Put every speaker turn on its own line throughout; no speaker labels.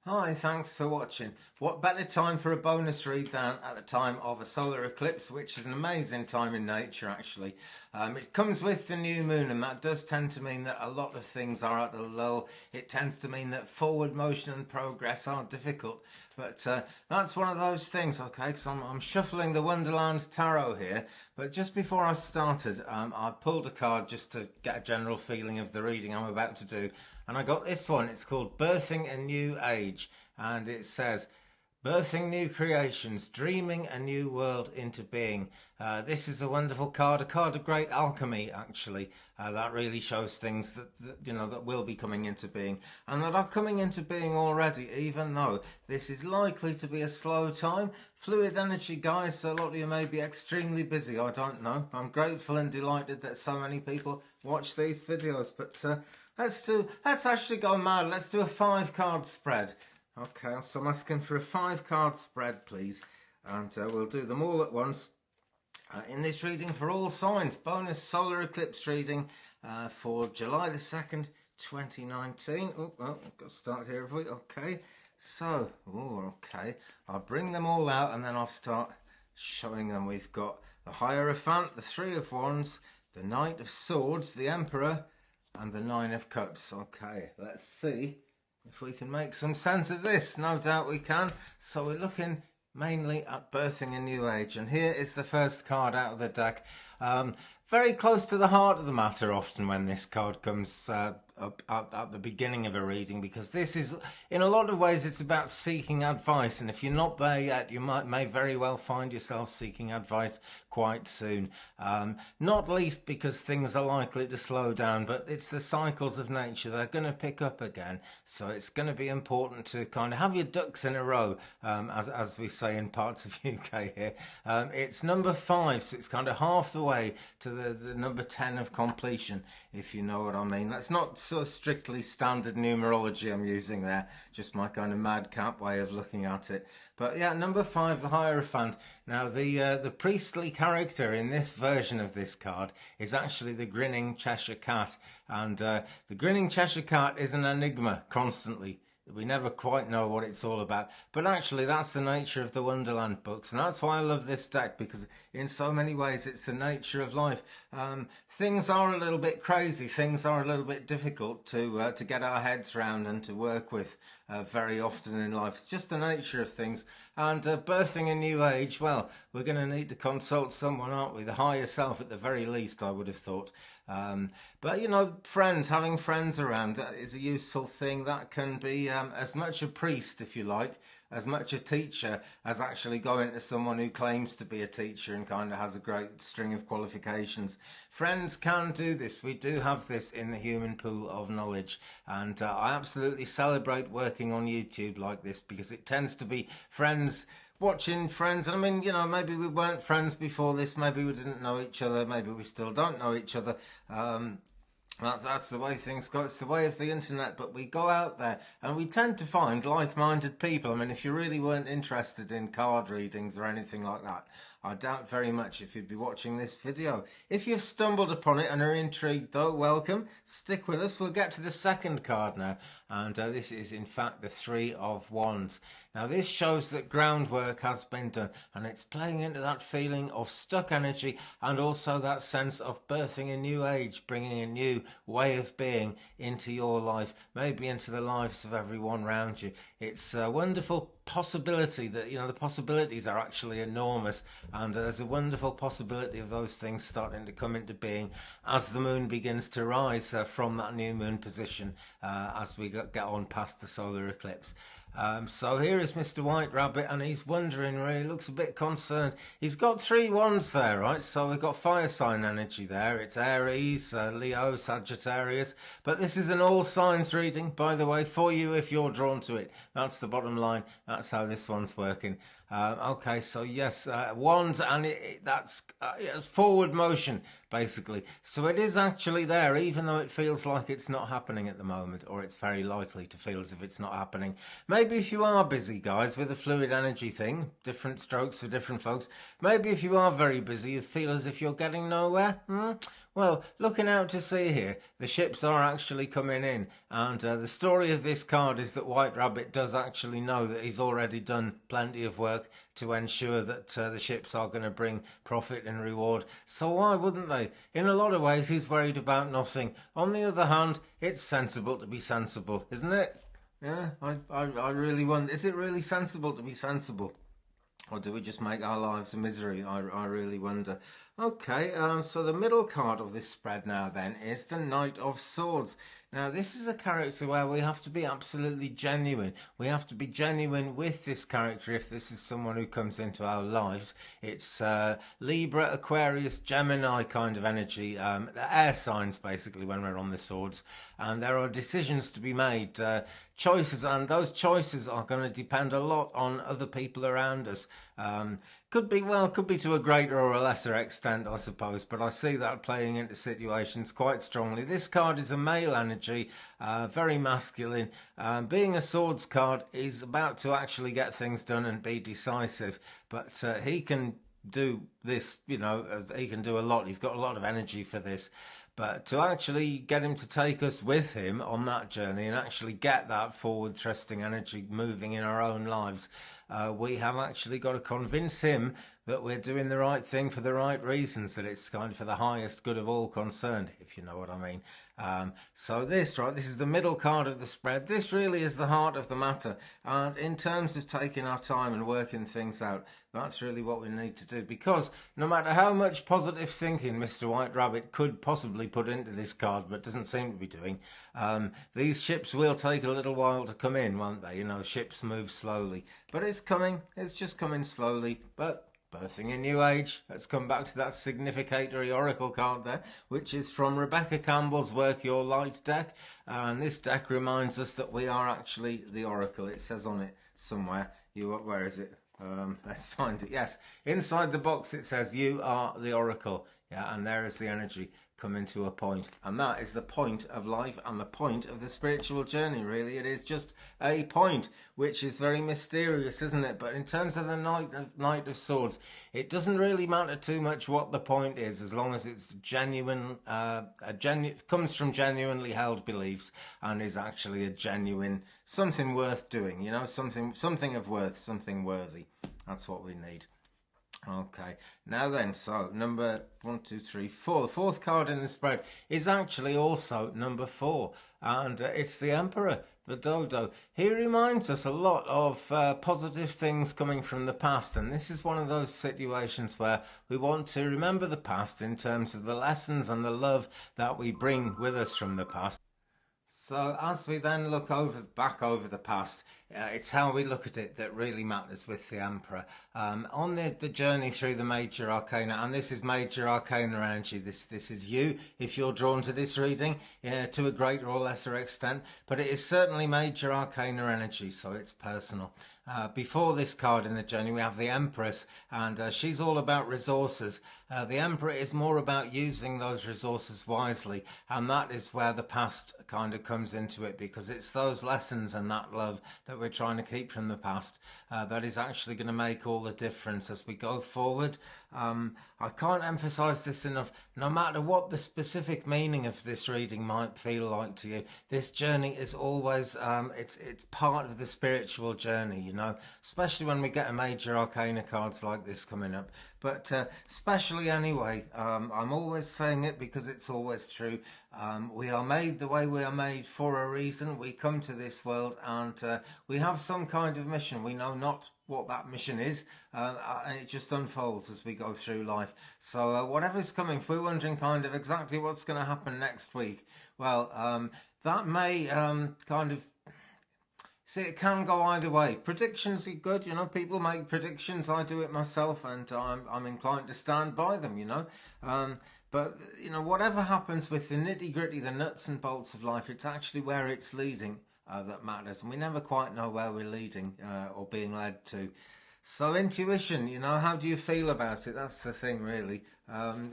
Hi, thanks for watching. What better time for a bonus read than at the time of a solar eclipse, which is an amazing time in nature actually. It comes with the new moon, and that does tend to mean that a lot of things are at a lull. It tends to mean that forward motion and progress are difficult. But that's one of those things, okay, because I'm shuffling the Wonderland Tarot here. But just before I started, I pulled a card just to get a general feeling of the reading I'm about to do. And I got this one. It's called Birthing a New Age. And it says, birthing new creations, dreaming a new world into being. This is a wonderful card, a card of great alchemy, actually. That really shows things that will be coming into being, and that are coming into being already, even though this is likely to be a slow time. Fluid energy, guys, so a lot of you may be extremely busy, I don't know. I'm grateful and delighted that so many people watch these videos, but let's actually go mad. Let's do a 5-card spread. Okay, so I'm asking for a 5-card spread, please, and we'll do them all at once. In this reading for all signs, bonus solar eclipse reading for July the 2nd, 2019. I've got to start here. Okay, so, okay, I'll bring them all out and then I'll start showing them. We've got the Hierophant, the Three of Wands, the Knight of Swords, the Emperor, and the Nine of Cups. Okay, let's see if we can make some sense of this. No doubt we can. So we're looking mainly at birthing a new age, and here is the first card out of the deck. Very close to the heart of the matter often when this card comes up at the beginning of a reading, because this is, in a lot of ways, it's about seeking advice, and if you're not there yet, you may very well find yourself seeking advice quite soon. Not least because things are likely to slow down, but it's the cycles of nature. They're going to pick up again, so it's going to be important to kind of have your ducks in a row, as we say in parts of UK here. It's number 5, so it's kind of half the way to the number 10 of completion, if you know what I mean. That's not so strictly standard numerology I'm using there, just my kind of madcap way of looking at it. But yeah, number 5, the Hierophant. Now the priestly character in this version of this card is actually the grinning Cheshire Cat, and the grinning Cheshire Cat is an enigma constantly. We never quite know what it's all about. But actually, that's the nature of the Wonderland books. And that's why I love this deck, because in so many ways, it's the nature of life. Things are a little bit crazy. Things are a little bit difficult to get our heads around and to work with very often in life. It's just the nature of things. And birthing a new age, well, we're going to need to consult someone, aren't we? The higher self at the very least, I would have thought. But, you know, having friends around is a useful thing. That can be as much a priest, if you like, as much a teacher as actually going to someone who claims to be a teacher and kind of has a great string of qualifications. Friends can do this. We do have this in the human pool of knowledge, and I absolutely celebrate working on YouTube like this, because it tends to be friends watching friends. I mean, you know, maybe we weren't friends before this, maybe we didn't know each other, maybe we still don't know each other. That's the way things go. It's the way of the internet. But we go out there and we tend to find like-minded people. I mean, if you really weren't interested in card readings or anything like that, I doubt very much if you'd be watching this video. If you've stumbled upon it and are intrigued, though, welcome. Stick with us. We'll get to the second card now. And this is, in fact, the Three of Wands. Now, this shows that groundwork has been done, and it's playing into that feeling of stuck energy and also that sense of birthing a new age, bringing a new way of being into your life, maybe into the lives of everyone around you. It's a wonderful possibility that, you know, the possibilities are actually enormous, and there's a wonderful possibility of those things starting to come into being as the moon begins to rise from that new moon position as we get on past the solar eclipse. So here is Mr. White Rabbit, and he's wondering, really looks a bit concerned. He's got 3 wands there, right? So we've got fire sign energy there. It's Aries, Leo, Sagittarius. But this is an all signs reading, by the way, for you if you're drawn to it. That's the bottom line. That's how this one's working. Okay, so yes, wands, and that's forward motion, basically. So it is actually there, even though it feels like it's not happening at the moment, or it's very likely to feel as if it's not happening. Maybe if you are busy, guys, with the fluid energy thing, different strokes for different folks, maybe if you are very busy, you feel as if you're getting nowhere. Well, looking out to sea here, the ships are actually coming in, and the story of this card is that White Rabbit does actually know that he's already done plenty of work to ensure that the ships are going to bring profit and reward. So why wouldn't they? In a lot of ways, he's worried about nothing. On the other hand, it's sensible to be sensible, isn't it? Yeah, I really wonder, is it really sensible to be sensible? Or do we just make our lives a misery? I really wonder. Okay, so the middle card of this spread now then is the Knight of Swords. Now this is a character where we have to be absolutely genuine. We have to be genuine with this character if this is someone who comes into our lives. It's Libra, Aquarius, Gemini kind of energy. The air signs basically when we're on the swords. And there are decisions to be made, choices, and those choices are going to depend a lot on other people around us. Could be to a greater or a lesser extent, I suppose, but I see that playing into situations quite strongly. This card is a male energy, very masculine. Being a swords card, he's about to actually get things done and be decisive, but he can do this, as he can do a lot. He's got a lot of energy for this. But to actually get him to take us with him on that journey and actually get that forward thrusting energy moving in our own lives, we have actually got to convince him that we're doing the right thing for the right reasons, that it's kind of for the highest good of all concerned, if you know what I mean. So this is the middle card of the spread. This really is the heart of the matter. And in terms of taking our time and working things out, that's really what we need to do. Because no matter how much positive thinking Mr. White Rabbit could possibly put into this card, but doesn't seem to be doing, these ships will take a little while to come in, won't they? Ships move slowly. But it's coming. It's just coming slowly. But birthing a new age. Let's come back to that significatory oracle card there, which is from Rebecca Campbell's Work Your Light deck. And this deck reminds us that we are actually the oracle. It says on it somewhere. Where is it? Let's find it. Yes, inside the box it says you are the oracle. Yeah, and there is the energy coming to a point, and that is the point of life and the point of the spiritual journey. Really, it is just a point, which is very mysterious, isn't it? But in terms of the Knight of Swords, it doesn't really matter too much what the point is, as long as it's genuine, comes from genuinely held beliefs and is actually a genuine something worth doing. Something of worth, something worthy. That's what we need. Okay, now then, so number 1, 2, 3, 4. The fourth card in the spread is actually also number 4, and it's the Emperor, the Dodo. He reminds us a lot of positive things coming from the past, and this is one of those situations where we want to remember the past in terms of the lessons and the love that we bring with us from the past. So as we then look back over the past, it's how we look at it that really matters with the Emperor. On the journey through the major arcana, and this is major arcana energy, this is you, if you're drawn to this reading, to a greater or lesser extent, but it is certainly major arcana energy, so it's personal. Before this card in the journey, we have the Empress, and she's all about resources. The Emperor is more about using those resources wisely, and that is where the past kind of comes into it, because it's those lessons and that love that we're trying to keep from the past that is actually going to make all the difference as we go forward. I can't emphasize this enough. No matter what the specific meaning of this reading might feel like to you, this journey is always it's part of the spiritual journey, especially when we get a major arcana cards like this coming up. But especially anyway, I'm always saying it because it's always true. We are made the way we are made for a reason. We come to this world and we have some kind of mission. We know not what that mission is, and it just unfolds as we go through life. So whatever's coming, if we're wondering kind of exactly what's going to happen next week, well, that may kind of... See, it can go either way. Predictions are good, people make predictions. I do it myself, and I'm inclined to stand by them, But, whatever happens with the nitty-gritty, the nuts and bolts of life, it's actually where it's leading that matters. And we never quite know where we're leading or being led to. So intuition, how do you feel about it? That's the thing, really.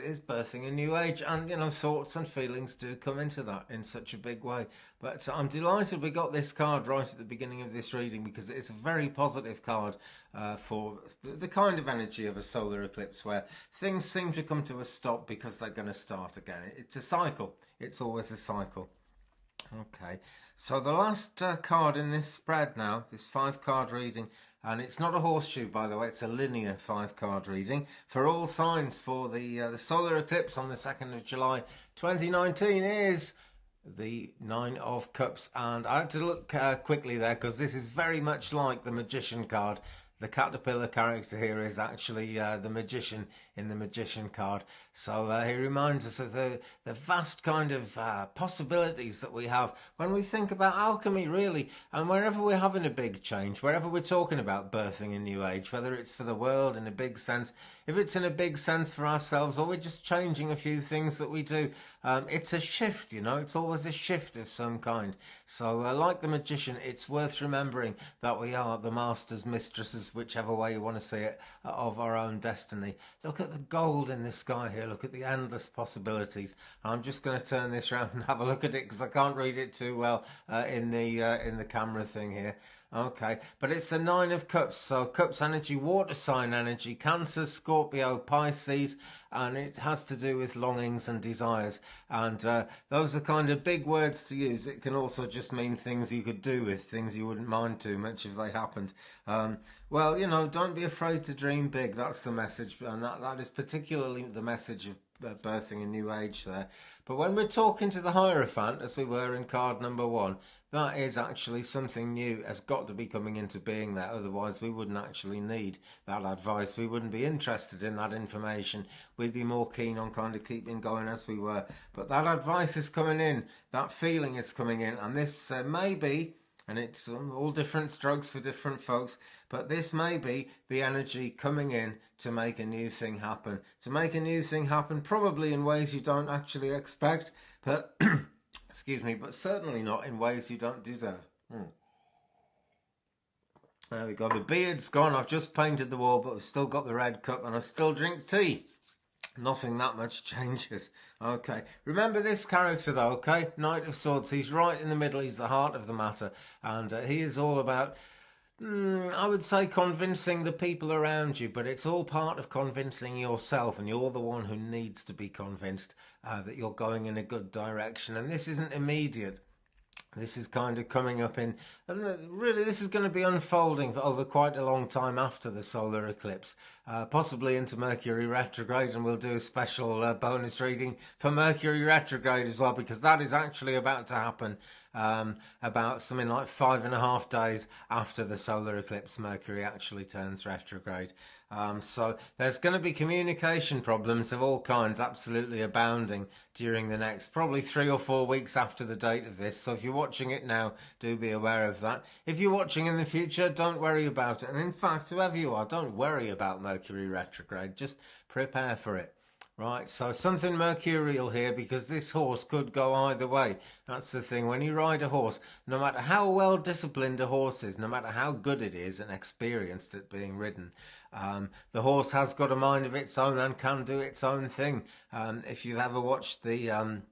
Is birthing a new age, and thoughts and feelings do come into that in such a big way. But I'm delighted we got this card right at the beginning of this reading, because it's a very positive card for the kind of energy of a solar eclipse where things seem to come to a stop because they're going to start again. It's a cycle. It's always a cycle. Okay, so the last card in this spread now, this 5-card reading, and it's not a horseshoe, by the way, it's a linear 5-card reading for all signs for the solar eclipse on the 2nd of July 2019 is the 9 of Cups. And I had to look quickly there, because this is very much like the Magician card. The caterpillar character here is actually the magician in the Magician card. So he reminds us of the vast kind of possibilities that we have when we think about alchemy, really. And wherever we're having a big change, wherever we're talking about birthing a new age, whether it's for the world in a big sense, if it's in a big sense for ourselves, or we're just changing a few things that we do, it's a shift, it's always a shift of some kind. So like the Magician, it's worth remembering that we are the masters, mistresses, whichever way you want to see it, of our own destiny. Look at the gold in the sky here. Look at the endless possibilities. I'm just going to turn this around and have a look at it, because I can't read it too well in the camera thing here. Okay, but it's the 9 of Cups. So Cups energy, water sign energy, Cancer, Scorpio, Pisces, and it has to do with longings and desires. And those are kind of big words to use. It can also just mean things you could do with, things you wouldn't mind too much if they happened. Well, don't be afraid to dream big. That's the message, and that is particularly the message of birthing a new age there. But when we're talking to the Hierophant, as we were in card number 1, that is actually something new has got to be coming into being there. Otherwise, we wouldn't actually need that advice. We wouldn't be interested in that information. We'd be more keen on kind of keeping going as we were. But that advice is coming in. That feeling is coming in. And this may be, and it's all different strokes for different folks, but this may be the energy coming in to make a new thing happen. To make a new thing happen, probably in ways you don't actually expect, but excuse me, but certainly not in ways you don't deserve. There we go. The beard's gone. I've just painted the wall, but I've still got the red cup, and I still drink tea. Nothing that much changes. Okay, remember this character though, okay? Knight of Swords. He's right in the middle. He's the heart of the matter, and he is all about, I would say, convincing the people around you, but it's all part of convincing yourself, and you're the one who needs to be convinced that you're going in a good direction. And this isn't immediate. This is kind of coming up in, and really this is going to be unfolding for over quite a long time after the solar eclipse, possibly into Mercury retrograde, and we'll do a special bonus reading for Mercury retrograde as well, because that is actually about to happen about something like 5.5 days after the solar eclipse. Mercury actually turns retrograde. So there's going to be communication problems of all kinds absolutely abounding during the next probably 3 or 4 weeks after the date of this. So if you're watching it now, do be aware of that. If you're watching in the future, don't worry about it. And in fact, whoever you are, don't worry about Mercury retrograde. Just prepare for it. Right, so something mercurial here, because this horse could go either way. That's the thing. When you ride a horse, no matter how well disciplined a horse is, no matter how good it is and experienced at being ridden, the horse has got a mind of its own and can do its own thing. If you've ever watched the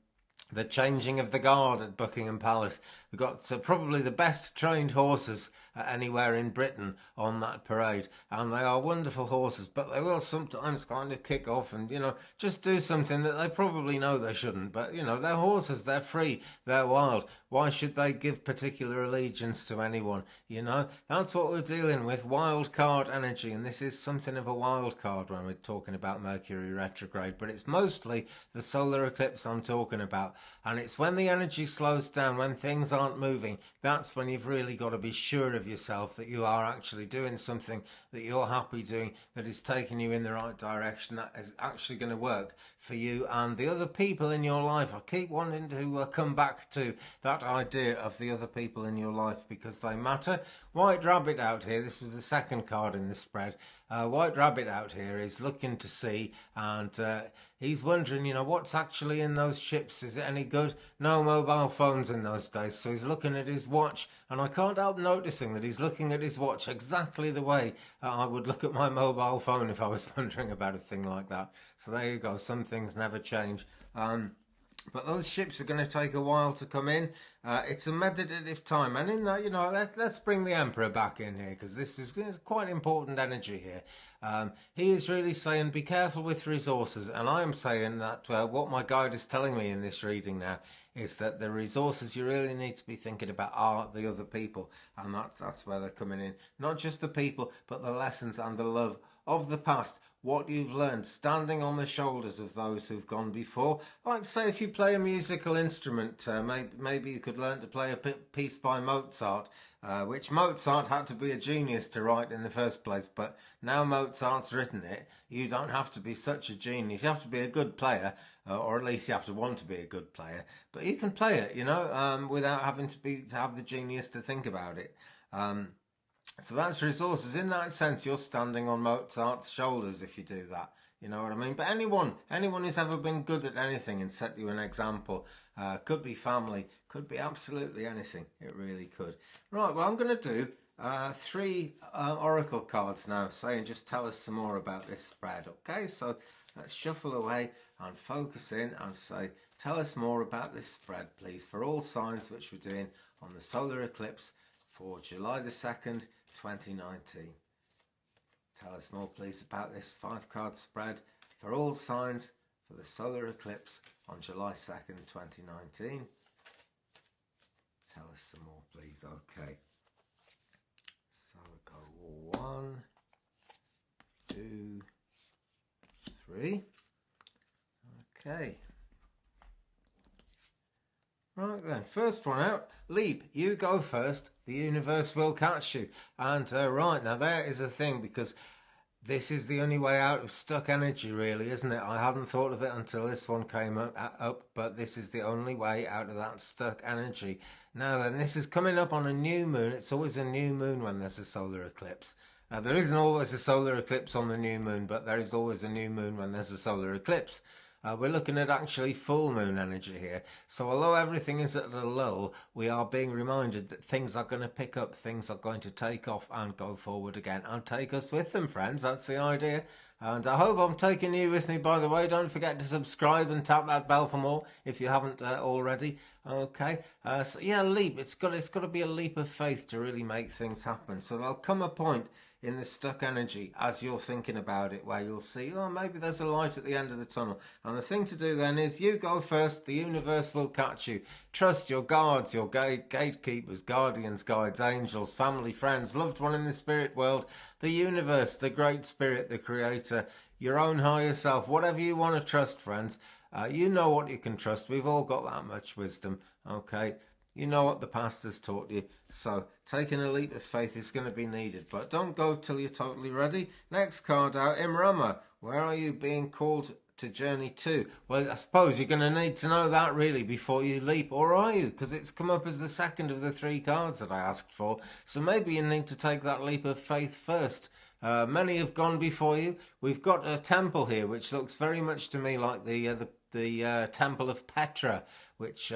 changing of the guard at Buckingham Palace, we've got probably the best trained horses anywhere in Britain on that parade, and they are wonderful horses, but they will sometimes kind of kick off and just do something that they probably know they shouldn't. But they're horses, they're free, they're wild. Why should they give particular allegiance to anyone? That's what we're dealing with, wild card energy, and this is something of a wild card when we're talking about Mercury retrograde. But it's mostly the solar eclipse I'm talking about, and it's when the energy slows down, when things aren't moving, that's when you've really got to be sure of yourself that you are actually doing something that you're happy doing, that is taking you in the right direction, that is actually going to work for you and the other people in your life. I keep wanting to come back to that idea of the other people in your life, because they matter. White Rabbit out here, this was the second card in the spread. White Rabbit out here is looking to sea, and he's wondering, what's actually in those ships. Is it any good? No mobile phones in those days, so he's looking at his watch, and I can't help noticing that he's looking at his watch exactly the way I would look at my mobile phone if I was wondering about a thing like that. So there you go. Some things never change. But those ships are going to take a while to come in. It's a meditative time, and in that, let's bring the Emperor back in here, because this is quite important energy here. He is really saying, be careful with resources, and I am saying that what my guide is telling me in this reading now is that the resources you really need to be thinking about are the other people, and that's where they're coming in. Not just the people, but the lessons and the love of the past. What you've learned, standing on the shoulders of those who've gone before. Like, say, if you play a musical instrument, maybe you could learn to play a piece by Mozart, which Mozart had to be a genius to write in the first place. But now Mozart's written it, you don't have to be such a genius. You have to be a good player, or at least you have to want to be a good player. But you can play it, without having to have the genius to think about it. So that's resources. In that sense, you're standing on Mozart's shoulders if you do that. You know what I mean? But anyone who's ever been good at anything and set you an example, could be family, could be absolutely anything. It really could. Right, well, I'm going to do 3 oracle cards now, saying just tell us some more about this spread. Okay, so let's shuffle away and focus in and say, tell us more about this spread, please, for all signs which we're doing on the solar eclipse for July the 2nd, 2019. Tell us more, please, about this 5-card spread for all signs for the solar eclipse on July 2nd, 2019. Tell us some more, please. Okay. So we'll go 1, 2, 3. Okay. Right then, first one out. Leap, you go first. The universe will catch you. And right, now there is a thing, because this is the only way out of stuck energy, really, isn't it? I hadn't thought of it until this one came up, but this is the only way out of that stuck energy. Now then, this is coming up on a new moon. It's always a new moon when there's a solar eclipse. There isn't always a solar eclipse on the new moon, but there is always a new moon when there's a solar eclipse. We're looking at actually full moon energy here. So although everything is at a lull, we are being reminded that things are going to pick up, things are going to take off and go forward again and take us with them, friends. That's the idea. And I hope I'm taking you with me, by the way. Don't forget to subscribe and tap that bell for more if you haven't already. Okay. So yeah, leap. It's got to be a leap of faith to really make things happen. So there'll come a point in the stuck energy as you're thinking about it where you'll see, oh, maybe there's a light at the end of the tunnel. And the thing to do then is you go first. The universe will catch you. Trust your guards, your gatekeepers, guardians, guides, angels, family, friends, loved one in the spirit world, the universe, the great spirit, the creator, your own higher self, whatever you want to trust, friends. You know what you can trust. We've all got that much wisdom. Okay. You know what the past has taught you. So taking a leap of faith is going to be needed. But don't go till you're totally ready. Next card out, Imrama. Where are you being called to journey to? Well, I suppose you're going to need to know that really before you leap. Or are you? Because it's come up as the second of the 3 cards that I asked for. So maybe you need to take that leap of faith first. Many have gone before you. We've got a temple here which looks very much to me like the temple of Petra, which...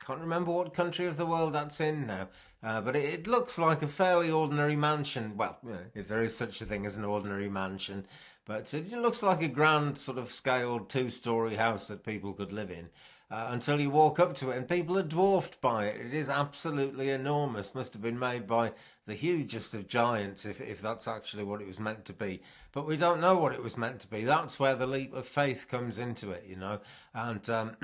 can't remember what country of the world that's in now, but it looks like a fairly ordinary mansion. Well, if there is such a thing as an ordinary mansion, but it looks like a grand sort of scaled 2-story house that people could live in until you walk up to it, and people are dwarfed by it. It is absolutely enormous. Must have been made by the hugest of giants, if that's actually what it was meant to be. But we don't know what it was meant to be. That's where the leap of faith comes into it, and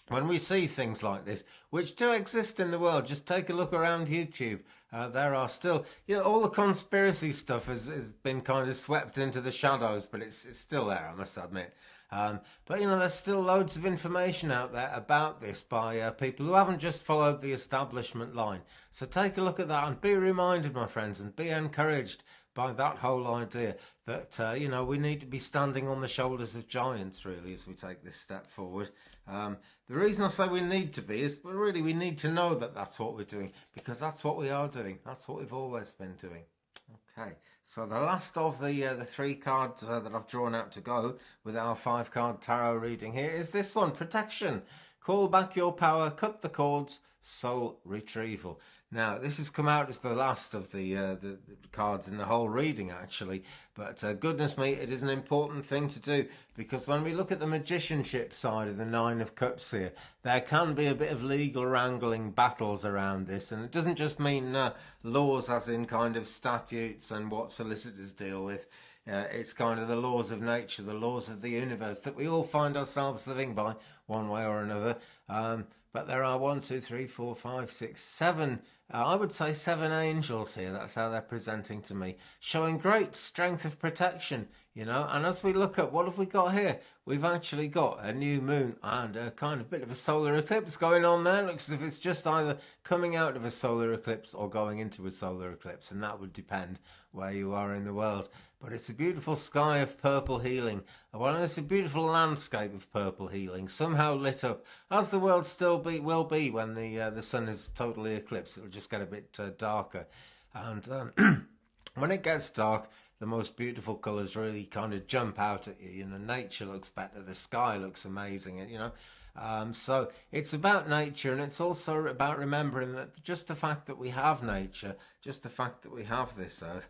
when we see things like this, which do exist in the world, just take a look around YouTube. There are still, all the conspiracy stuff has been kind of swept into the shadows, but it's still there, I must admit. But, there's still loads of information out there about this by people who haven't just followed the establishment line. So take a look at that and be reminded, my friends, and be encouraged by that whole idea that, we need to be standing on the shoulders of giants, really, as we take this step forward. The reason I say we need to be is really we need to know that that's what we're doing, because that's what we are doing. That's what we've always been doing. Okay, so the last of the three cards that I've drawn out to go with our 5 card tarot reading here is this one, Protection. Call back your power, cut the cords, soul retrieval. Now, this has come out as the last of the cards in the whole reading, actually. But goodness me, it is an important thing to do, because when we look at the magicianship side of the 9 of Cups here, there can be a bit of legal wrangling battles around this. And it doesn't just mean laws as in kind of statutes and what solicitors deal with. It's kind of the laws of nature, the laws of the universe that we all find ourselves living by one way or another. But there are 1, 2, 3, 4, 5, 6, 7. I would say 7 angels here. That's how they're presenting to me, showing great strength of protection, you know. And as we look at what have we got here, we've actually got a new moon and a kind of bit of a solar eclipse going on there. Looks as if it's just either coming out of a solar eclipse or going into a solar eclipse, and that would depend where you are in the world. But it's a beautiful sky of purple healing. Well, it's a beautiful landscape of purple healing, somehow lit up, as the world still will be when the sun is totally eclipsed. It'll just get a bit darker. And when it gets dark, the most beautiful colours really kind of jump out at you. You know, nature looks better, the sky looks amazing, you know. So it's about nature, and it's also about remembering that just the fact that we have nature, just the fact that we have this earth,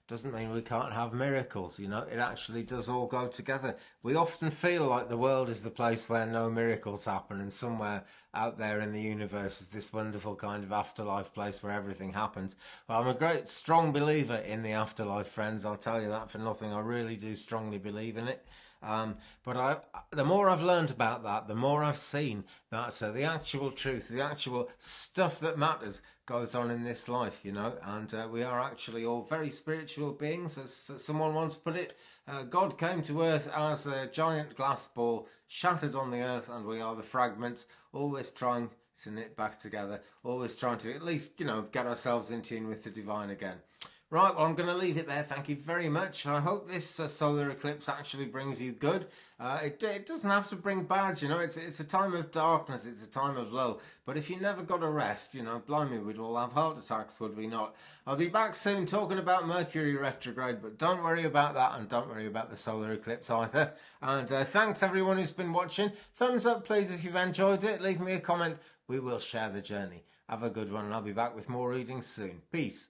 doesn't mean we can't have miracles. You know, it actually does all go together. We often feel like the world is the place where no miracles happen, and somewhere out there in the universe is this wonderful kind of afterlife place where everything happens. Well, I'm a great strong believer in the afterlife, friends. I'll tell you that for nothing. I really do strongly believe in it. But the more I've learned about that, the more I've seen that the actual truth, the actual stuff that matters goes on in this life, you know, and we are actually all very spiritual beings, as someone once put it. God came to earth as a giant glass ball shattered on the earth, and we are the fragments, always trying to knit back together, always trying to at least, you know, get ourselves in tune with the divine again. Right, well, I'm going to leave it there. Thank you very much. I hope this solar eclipse actually brings you good. It doesn't have to bring bad, you know. It's a time of darkness. It's a time of lull. But if you never got a rest, you know, blimey, we'd all have heart attacks, would we not? I'll be back soon talking about Mercury retrograde, but don't worry about that, and don't worry about the solar eclipse either. And thanks, everyone who's been watching. Thumbs up, please, if you've enjoyed it. Leave me a comment. We will share the journey. Have a good one, and I'll be back with more readings soon. Peace.